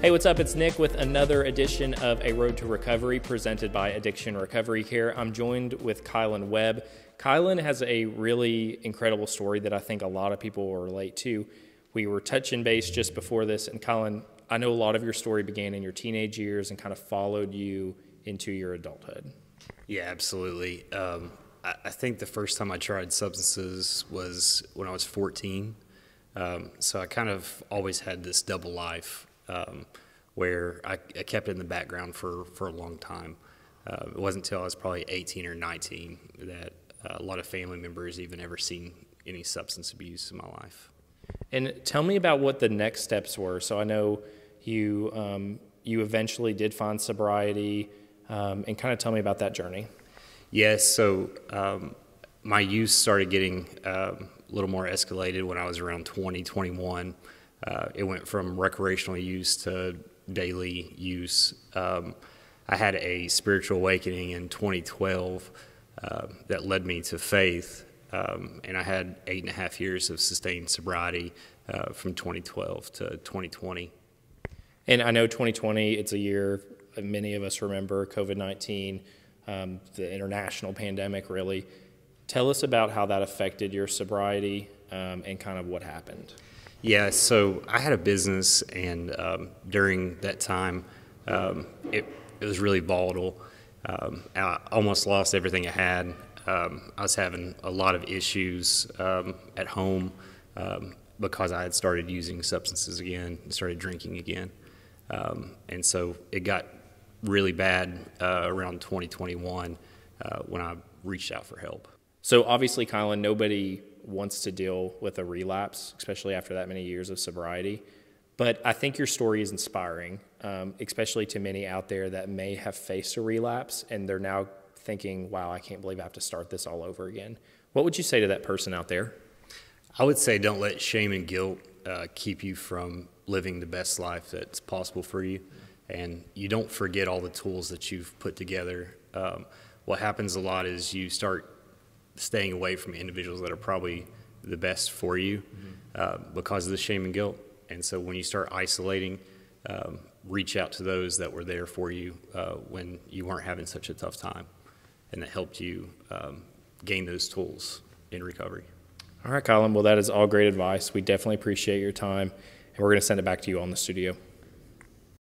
Hey, what's up? It's Nick with another edition of A Road to Recovery presented by Addiction Recovery Care. I'm joined with Kylen Webb. Kylen has a really incredible story that I think a lot of people will relate to. We were touching base just before this, and Kylen, I know a lot of your story began in your teenage years and kind of followed you into your adulthood. Yeah, absolutely. I think the first time I tried substances was when I was 14. So I kind of always had this double life where I kept it in the background for a long time. It wasn't until I was probably 18 or 19 that a lot of family members even ever seen any substance abuse in my life. And tell me about what the next steps were. So I know you eventually did find sobriety, and kind of tell me about that journey. Yes, so my use started getting a little more escalated when I was around 20, 21. It went from recreational use to daily use. I had a spiritual awakening in 2012 that led me to faith, and I had 8.5 years of sustained sobriety from 2012 to 2020. And I know 2020, it's a year many of us remember, COVID-19, the international pandemic, really. Tell us about how that affected your sobriety and kind of what happened. Yeah, so I had a business, and during that time, it was really volatile. I almost lost everything I had. I was having a lot of issues at home because I had started using substances again, started drinking again. And so it got really bad around 2021 when I reached out for help. So obviously, Kylen, nobody wants to deal with a relapse, especially after that many years of sobriety. But I think your story is inspiring, especially to many out there that may have faced a relapse and they're now thinking, wow, I can't believe I have to start this all over again. What would you say to that person out there? I would say don't let shame and guilt keep you from living the best life that's possible for you. And you don't forget all the tools that you've put together. What happens a lot is you start staying away from individuals that are probably the best for you because of the shame and guilt. And so when you start isolating, reach out to those that were there for you when you weren't having such a tough time, and that helped you gain those tools in recovery. All right, Kylen. Well, that is all great advice. We definitely appreciate your time, and we're going to send it back to you on the studio.